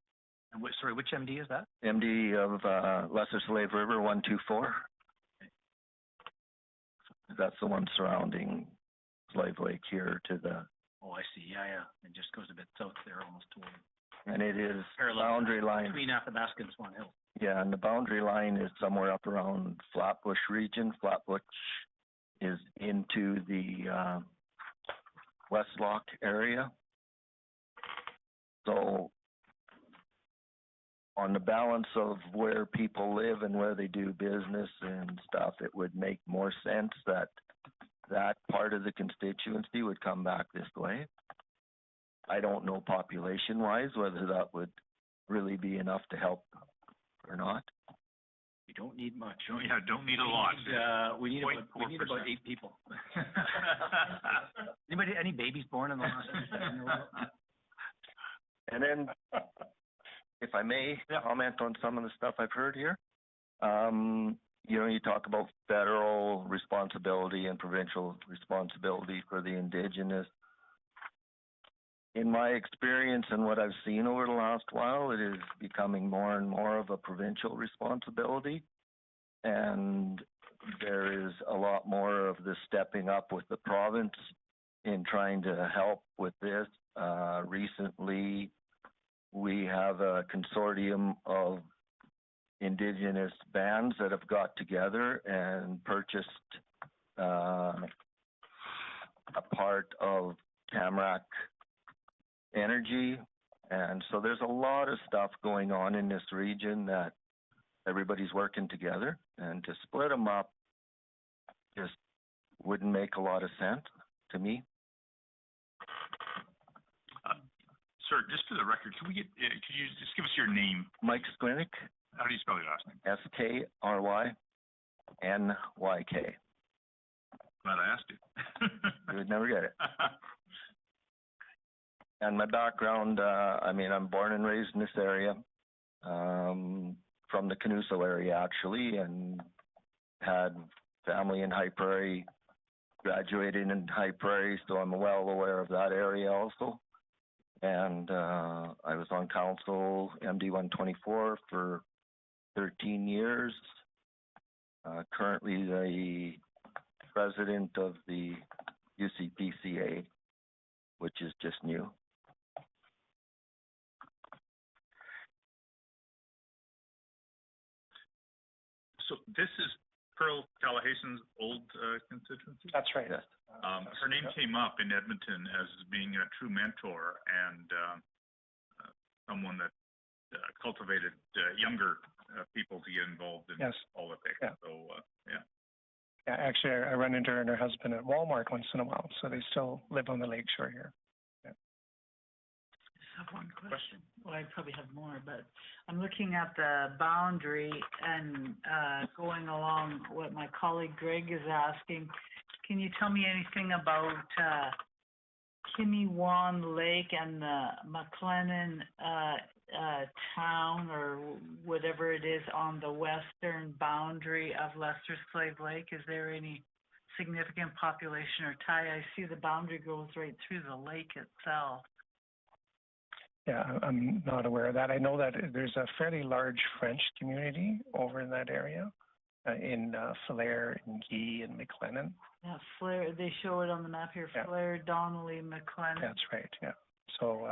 And which MD is that? MD of Lesser Slave River 124. That's the one surrounding Slave Lake here to the... Oh, I see. Yeah, yeah. It just goes a bit south there, almost toward... And it is parallel boundary line. between Athabasca and Swan Hill. Yeah, and the boundary line is somewhere up around Flatbush region. Flatbush is into the Westlock area. So on the balance of where people live and where they do business and stuff, it would make more sense that that part of the constituency would come back this way. I don't know population-wise whether that would really be enough to help or not. We don't need much. Don't need a lot. We need about 0.4%. 8 people. Any babies born in the last year? And then, if I may comment on some of the stuff I've heard here. You know, you talk about federal responsibility and provincial responsibility for the Indigenous. In my experience and what I've seen over the last while, it is becoming more and more of a provincial responsibility. And there is a lot more of the stepping up with the province in trying to help with this. Recently, we have a consortium of Indigenous bands that have got together and purchased a part of Tamarack Energy. And so there's a lot of stuff going on in this region that everybody's working together, and to split them up just wouldn't make a lot of sense to me. Sir, just for the record, could you just give us your name? Mike Sklinick, How do you spell your last name? SKRYNYK. Glad I asked you. You would never get it. And my background, I mean, I'm born and raised in this area, from the Canuso area actually, and had family in High Prairie, graduated in High Prairie, so I'm well aware of that area also. And I was on council, MD 124 for 13 years. Currently the president of the UCPCA, which is just new. So this is Pearl Callahason's old constituency? That's right. Yes. Her name came up in Edmonton as being a true mentor and someone that cultivated younger people to get involved in politics. Yeah. So, yeah. Yeah, actually, I run into her and her husband at Walmart once in a while, so they still live on the lakeshore here. I have one question. Well, I probably have more, but I'm looking at the boundary and going along what my colleague Greg is asking. Can you tell me anything about Kimiwan Lake and the McLennan town or whatever it is on the western boundary of Lesser Slave Lake? Is there any significant population or tie? I see the boundary goes right through the lake itself. Yeah, I'm not aware of that. I know that there's a fairly large French community over in that area, in Flair, and Guy, and McLennan. Yeah, Flair, they show it on the map here, Yeah. Flair, Donnelly, McLennan. That's right, yeah. So,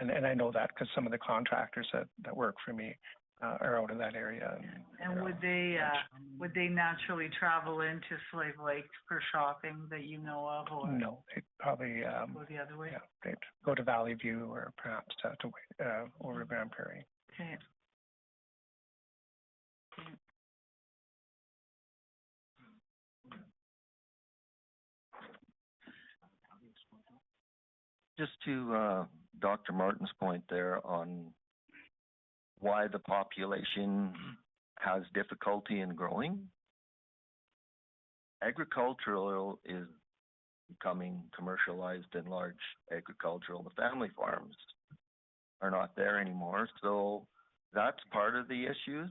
and I know that because some of the contractors that work for me are out of that area. And would they naturally travel into Slave Lake for shopping that you know of, or? No, they'd probably, Go the other way? yeah, they'd go to Valley View or perhaps over to Grand Prairie. Okay. just to, Dr. Martin's point there on why the population has difficulty in growing. Agricultural is becoming commercialized and large agricultural. The family farms are not there anymore, so that's part of the issues.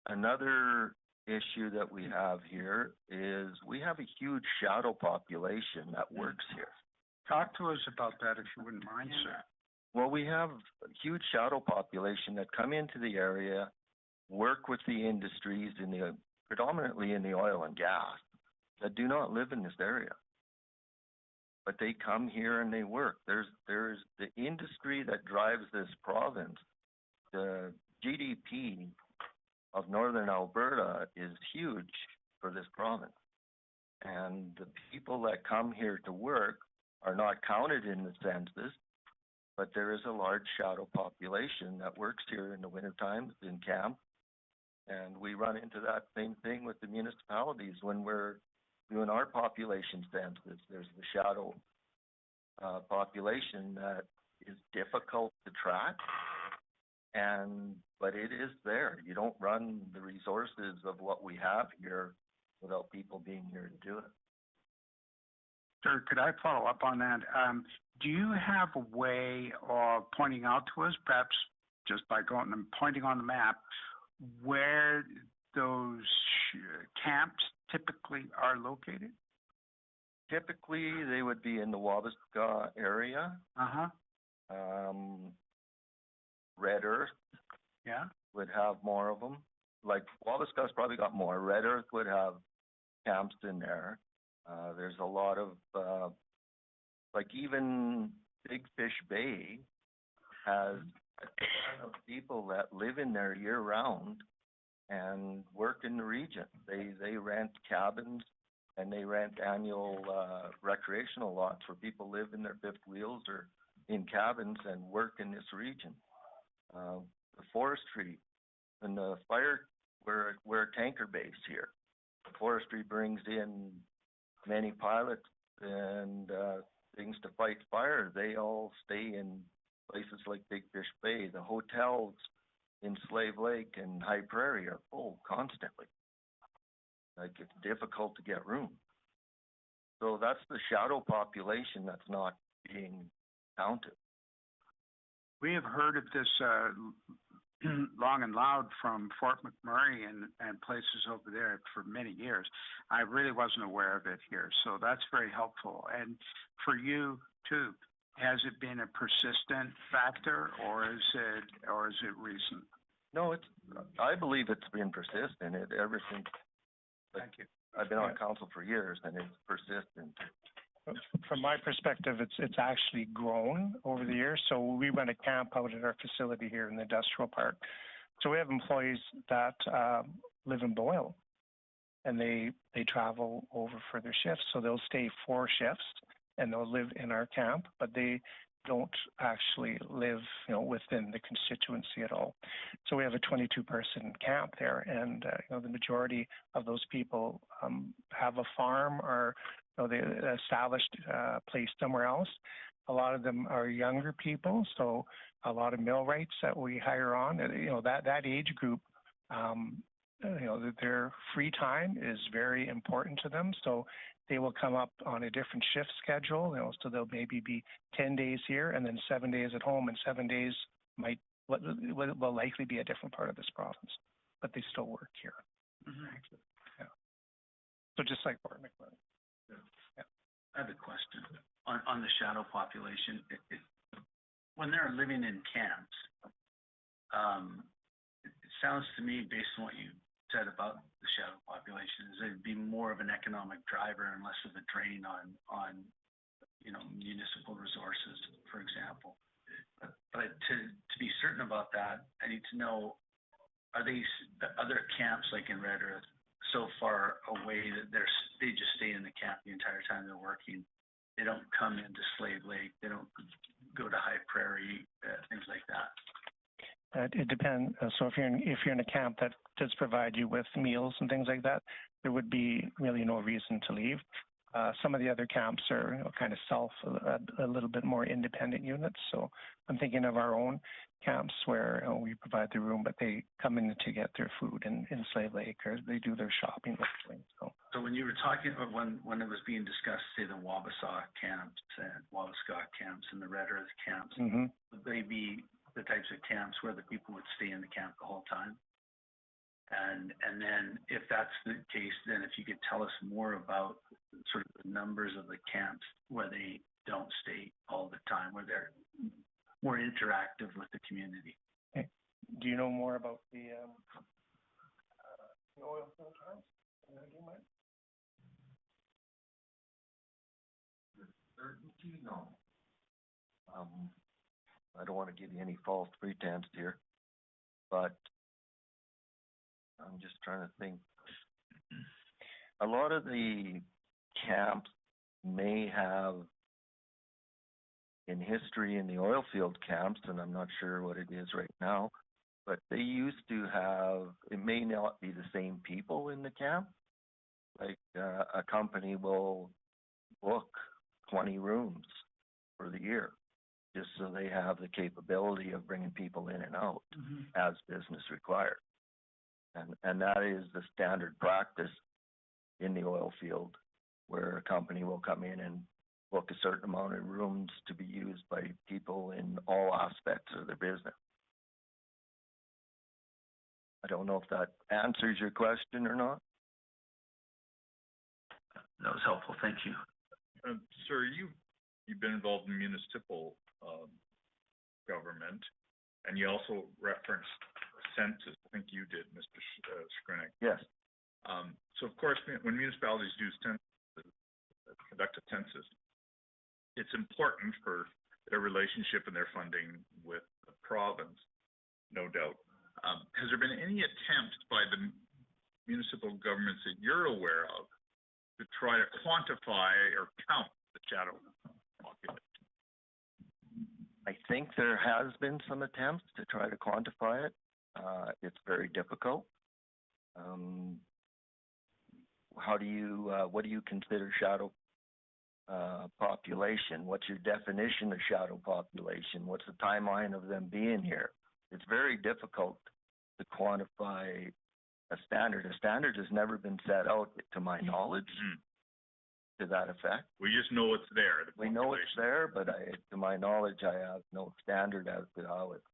Another issue that we have here is we have a huge shadow population that works here. Talk to us about that if you wouldn't mind, sir. Well, we have a huge shadow population that come into the area, work with the industries predominantly in the oil and gas, that do not live in this area. But they come here and they work. There's the industry that drives this province. The GDP of Northern Alberta is huge for this province. And the people that come here to work are not counted in the census, but there is a large shadow population that works here in the wintertime in camp. And we run into that same thing with the municipalities when we're doing our population census. There's the shadow population that is difficult to track, but it is there. You don't run the resources of what we have here without people being here to do it. Sir, could I follow up on that? Do you have a way of pointing out to us, perhaps just by going and pointing on the map, where those camps typically are located? Typically, they would be in the Wabasca area. Red Earth would have more of them. Like Wabasca's probably got more. Red Earth would have camps in there. There's a lot of, like even Big Fish Bay has a ton of people that live in there year round and work in the region. They rent cabins and they rent annual recreational lots where people live in their fifth wheels or in cabins and work in this region. The forestry and the fire, we're a tanker base here. The forestry brings in many pilots and things to fight fire. They all stay in places like Big Fish Bay. The hotels in Slave Lake and High Prairie are full constantly. Like it's difficult to get room. So that's the shadow population that's not being counted. We have heard of this long and loud from Fort McMurray and places over there for many years. I really wasn't aware of it here, so that's very helpful. And for you too, has it been a persistent factor, or is it recent? No, I believe it's been persistent. Ever since. Thank you. I've been on council for years, and it's persistent. From my perspective, it's actually grown over the years. So we run a camp out at our facility here in the industrial park. So we have employees that live in Boyle, and they travel over for their shifts. So they'll stay 4 shifts, and they'll live in our camp, but they don't actually live, within the constituency at all. So we have a 22-person camp there, and the majority of those people have a farm or they established place somewhere else. A lot of them are younger people, so a lot of millwrights that we hire on. That age group, their free time is very important to them. So they will come up on a different shift schedule. So they'll maybe be 10 days here and then 7 days at home, and 7 days will likely be a different part of this province, but they still work here. Mm-hmm. Yeah. So just like Fort McMurray. Yeah. I have a question on the shadow population. When they're living in camps, it sounds to me, based on what you said about the shadow population, is it'd be more of an economic driver and less of a drain on municipal resources, for example. But to be certain about that, I need to know, are these other camps like in Red Earth so far away that they just stay in the camp the entire time they're working? They don't come into Slave Lake. They don't go to High Prairie, things like that. It depends. So if you're in a camp that does provide you with meals and things like that, there would be really no reason to leave. Some of the other camps are, you know, kind of a little bit more independent units. So I'm thinking of our own camps where we provide the room, but they come in to get their food in Slave Lake, or they do their shopping locally. So when you were talking about when it was being discussed, say the Wabasca camps and the Red Earth camps, would they be the types of camps where the people would stay in the camp the whole time? And then if that's the case, then if you could tell us more about sort of the numbers of the camps where they don't stay all the time, where they're more interactive with the community. Okay. Do you know more about the oil field camps? Certainty, no. I don't want to give you any false pretense here, but I'm just trying to think. A lot of the camps may have in history in the oil field camps, and I'm not sure what it is right now, but they used to have, it may not be the same people in the camp. Like a company will book 20 rooms for the year, just so they have the capability of bringing people in and out as business required. And that is the standard practice in the oil field, where a company will come in and book a certain amount of rooms to be used by people in all aspects of their business. I don't know if that answers your question or not. That was helpful. Thank you. Sir, you've been involved in municipal government, and you also referenced census. I think you did, Mr. Skrinick. Yes. So of course, when municipalities do conduct a census, it's important for their relationship and their funding with the province, no doubt. Has there been any attempts by the municipal governments that you're aware of to try to quantify or count the shadow population? I think there has been some attempts to try to quantify it. It's very difficult. What do you consider shadow population? What's your definition of shadow population? What's the timeline of them being here? It's very difficult to quantify a standard. A standard has never been set out, to my knowledge, to that effect. We just know it's there. We know it's there, but to my knowledge, I have no standard as to how it's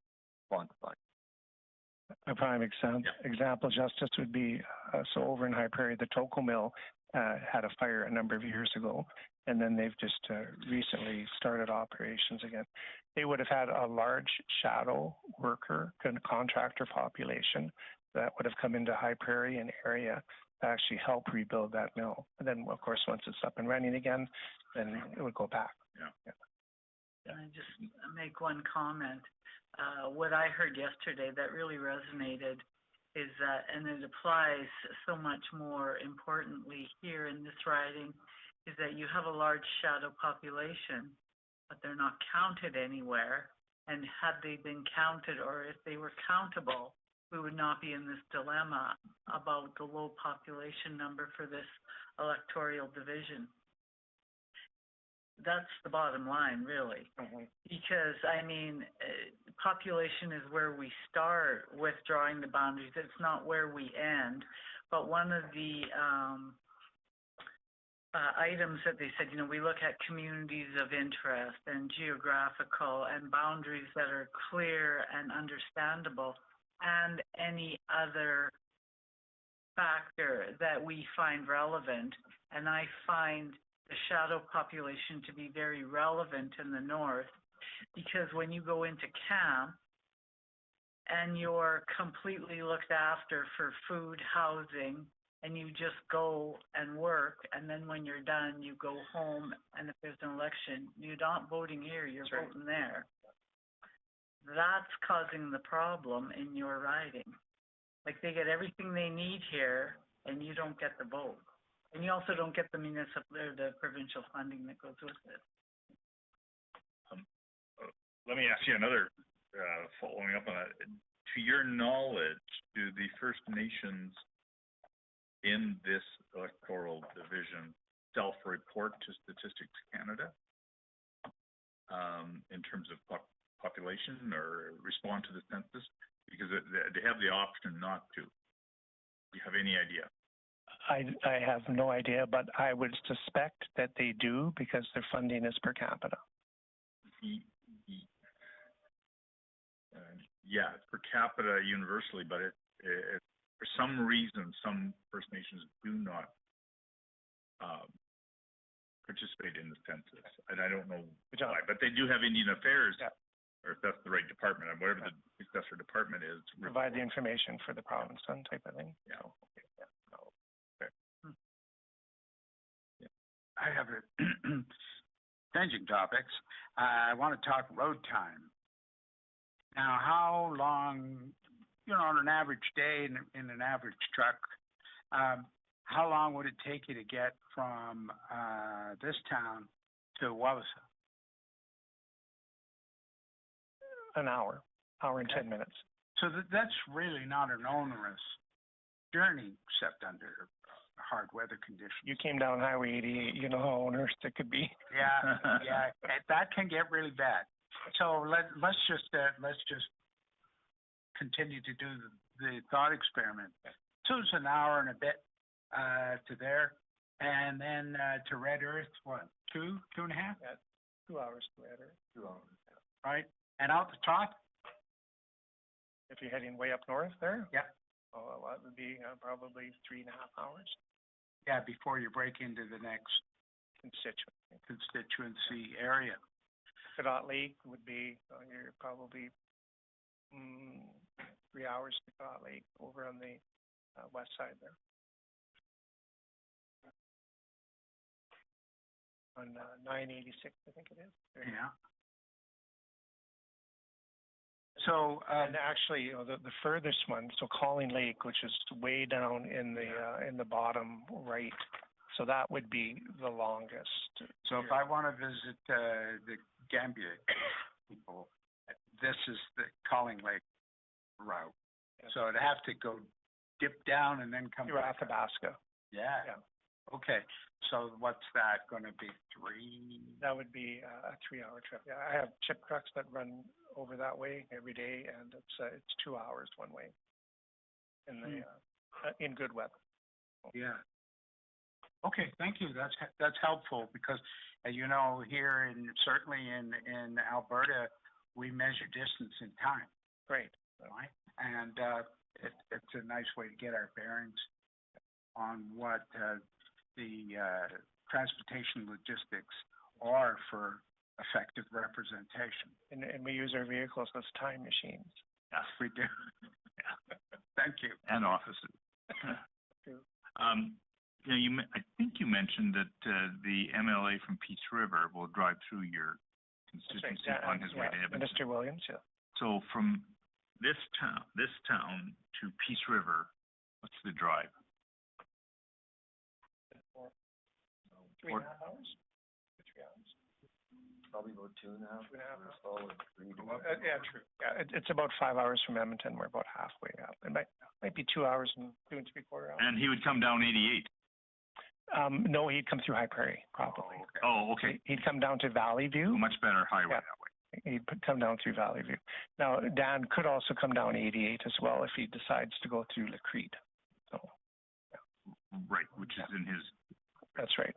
quantified. A prime example, Justice, would be, so over in High Prairie, the Toco Mill had a fire a number of years ago, and then they've just recently started operations again. They would have had a large shadow worker contractor population that would have come into High Prairie and area to actually help rebuild that mill. And then, of course, once it's up and running again, then it would go back. Can I just make one comment? What I heard yesterday that really resonated is that, and it applies so much more importantly here in this riding, is that you have a large shadow population, but they're not counted anywhere. And had they been counted, or if they were countable, we would not be in this dilemma about the low population number for this electoral division. That's the bottom line, really. Because, I mean, population is where we start with drawing the boundaries. It's not where we end. But one of the items that they said, you know, we look at communities of interest and geographical and boundaries that are clear and understandable, and any other factor that we find relevant. And I find the shadow population to be very relevant in the north, because when you go into camp and you're completely looked after for food, housing, and you just go and work, and then when you're done, you go home, and if there's an election, you're not voting here, you're voting there. That's causing the problem in your riding. Like, they get everything they need here, and you don't get the vote. And you also don't get the municipal or the provincial funding that goes with it. Let me ask you another, following up on that. To your knowledge, do the First Nations in this electoral division self-report to Statistics Canada in terms of population or respond to the census? Because they have the option not to. Do you have any idea? I have no idea, but I would suspect that they do because their funding is per capita. Yeah, it's per capita universally, but it for some reason, some First Nations do not participate in the census, and I don't know why. But they do have Indian Affairs, or if that's the right department, or whatever the successor department is. Provide the information for the province, then type of thing. Yeah. Okay. Yeah. No. Okay. Yeah. I have a changing topics. I want to talk road time. Now, how long, on an average day in an average truck, how long would it take you to get from this town to Wawasee? An hour and 10 minutes. So that's really not an onerous journey, except under hard weather conditions. You came down Highway 88, you know how onerous it could be. Yeah, yeah, that can get really bad. So let's just continue to do the thought experiment. So it's an hour and a bit to there, and then to Red Earth, what, 2.5? Yeah, 2 hours to Red Earth. 2 hours. Right, and out the top? If you're heading way up north there? Yeah. Oh, well, that would be probably 3.5 hours. Yeah, before you break into the next constituency area. Cadott Lake would be, you're probably 3 hours to Cadott Lake over on the west side there. On 986, I think it is. Yeah. So, and actually, the furthest one, so Calling Lake, which is way down in the bottom right, so that would be the longest. So if I want to visit the Gambia people, this is the Calling Lake route. Yes. So I'd have to go dip down and then come You're back. at Athabasca. Yeah. Okay. So what's that going to be? 3? That would be a 3-hour trip. Yeah, I have chip trucks that run over that way every day, and it's 2 hours one way. In the in good weather. Yeah. Okay, thank you. That's helpful because, here certainly in Alberta, we measure distance in time. Great. Right? And it's a nice way to get our bearings on what the transportation logistics are for effective representation. And we use our vehicles as time machines. Yes, we do. Yeah. Thank you. And offices. I think you mentioned that the MLA from Peace River will drive through your constituency on his way to Edmonton. Minister Williams, yeah. So from this town to Peace River, what's the drive? 3.5 hours? 3 hours. Probably about 2.5. 2.5. Or 3. Yeah, true. Yeah, it's about 5 hours from Edmonton. We're about halfway up. It might be 2 hours and 2 3/4 hours. And he would come down 88. No, he'd come through High Prairie, probably. Oh, okay. He'd come down to Valley View. Much better highway that way. He'd come down through Valley View. Now, Dan could also come down 88 as well if he decides to go through Lacrete. So, right, which is in his. That's right.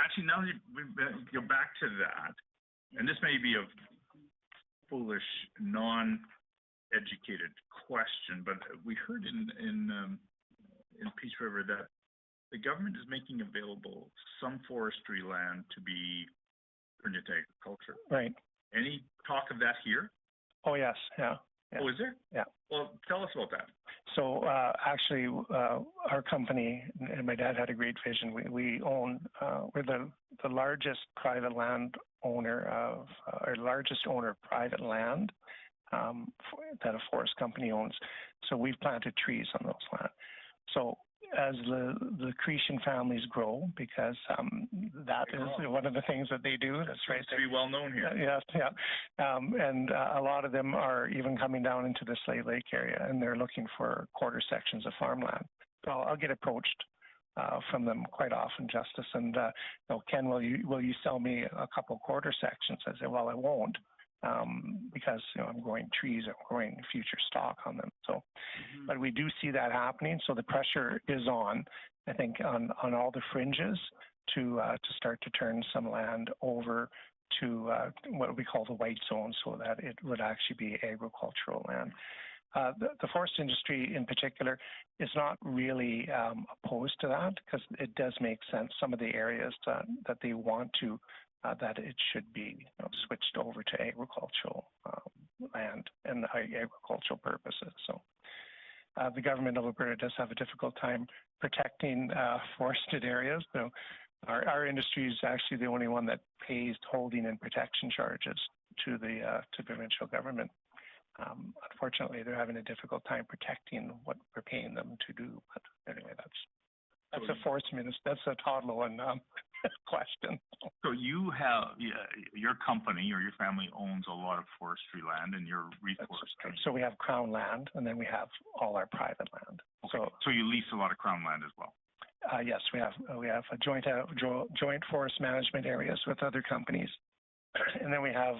Actually, now we go back to that, and this may be a foolish, non-educated question, but we heard in Peace River that the government is making available some forestry land to be turned into agriculture. Right. Any talk of that here? Oh, yes. Yeah. Oh, is there? Yeah. Well, tell us about that. So actually, our company and my dad had a great vision. We own, we're the largest private land owner of, or largest owner of private land that a forest company owns. So we've planted trees on those land. So as the Cretan families grow, because that is one of the things that they do. That's right. To be well known here. Yes, yeah. And a lot of them are even coming down into the Slave Lake area, and they're looking for quarter sections of farmland. So I'll get approached from them quite often, Justice. And, Ken, will you sell me a couple quarter sections? I say, well, I won't, because, I'm growing trees, I'm growing future stock on them. So, but we do see that happening. So the pressure is on, I think, on all the fringes to start to turn some land over to what we call the white zone, so that it would actually be agricultural land. The forest industry in particular is not really opposed to that, because it does make sense. Some of the areas that they want to, that it should be switched over to agricultural land and agricultural purposes. So the government of Alberta does have a difficult time protecting forested areas. So our industry is actually the only one that pays holding and protection charges to the provincial government. Unfortunately, they're having a difficult time protecting what we're paying them to do. But anyway, that's a forest minister. That's a toddler and question. So you have, your company or your family owns a lot of forestry land, and you're reforesting. So we have Crown land, and then we have all our private land. Okay. So you lease a lot of Crown land as well? Yes, we have a joint forest management areas with other companies. And then we have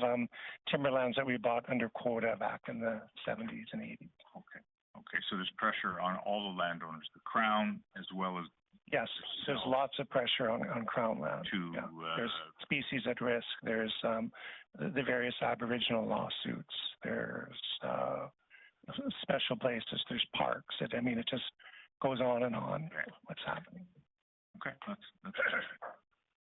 timberlands that we bought under quota back in the 70s and 80s. Okay, so there's pressure on all the landowners, the Crown as well as... Yes, there's lots of pressure on Crown land. There's species at risk. There's the various Aboriginal lawsuits. There's special places. There's parks. It just goes on and on. What's happening? Okay, that's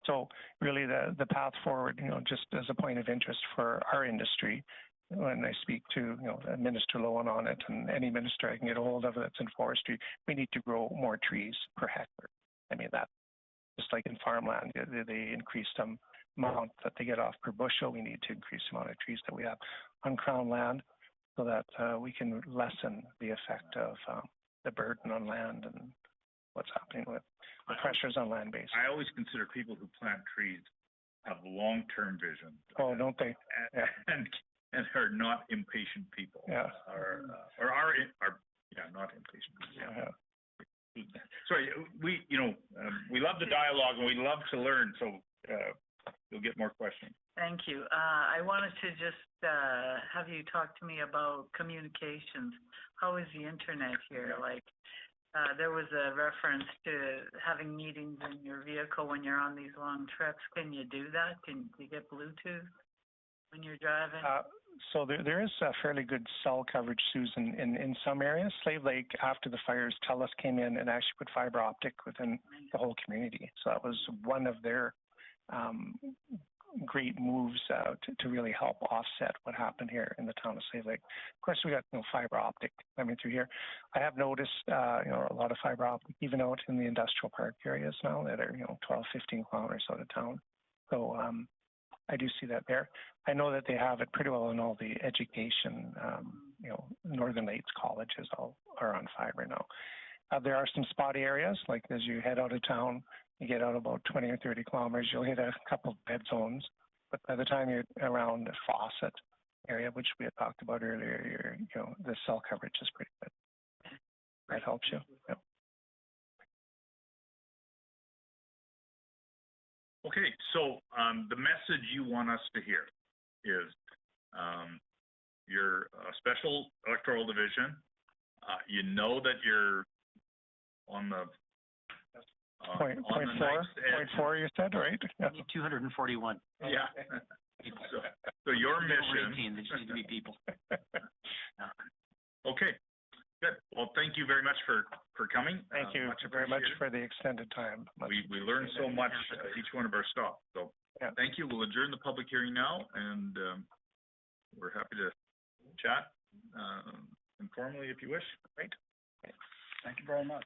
So really the path forward, just as a point of interest for our industry, when I speak to, Minister Lowen on it, and any minister I can get a hold of that's in forestry, we need to grow more trees per hectare. That, just like in farmland, they increase the amount that they get off per bushel. We need to increase the amount of trees that we have on Crown land, so that we can lessen the effect of the burden on land and what's happening with the pressures on land base. I always consider people who plant trees have long-term vision. Oh, don't they? And are not impatient people. Yeah. Are not impatient people. Yeah. Sorry, we love the dialogue and we love to learn, so you'll get more questions. Thank you. I wanted to just have you talk to me about communications. How is the internet here? There was a reference to having meetings in your vehicle when you're on these long trips. Can you do that? Can you get Bluetooth when you're driving? So there is a fairly good cell coverage, Susan, in some areas. Slave Lake, after the fires, TELUS came in and actually put fiber optic within the whole community. So that was one of their great moves to really help offset what happened here in the town of Slave Lake. Of course, we got fiber optic coming through here. I have noticed a lot of fiber optic even out in the industrial park areas now that are 12, 15 kilometers out of town. So I do see that there. I know that they have it pretty well in all the education. Northern Lakes colleges all are on fiber now. There are some spotty areas, like as you head out of town, you get out about 20 or 30 kilometers, you'll hit a couple of dead zones. But by the time you're around the Fawcett area, which we had talked about earlier, the cell coverage is pretty good. That helps you. Yep. Okay, so the message you want us to hear is you're a special electoral division. You know that you're on the Point four, you said, right? Yeah. 241. Yeah. So your mission. 18, there just need to be people. Okay. Good. Well, thank you very much for coming. Thank you very much for the extended time. We learned so much at each one of our stops. So Thank you. We'll adjourn the public hearing now, and we're happy to chat informally if you wish. Great. Thank you very much.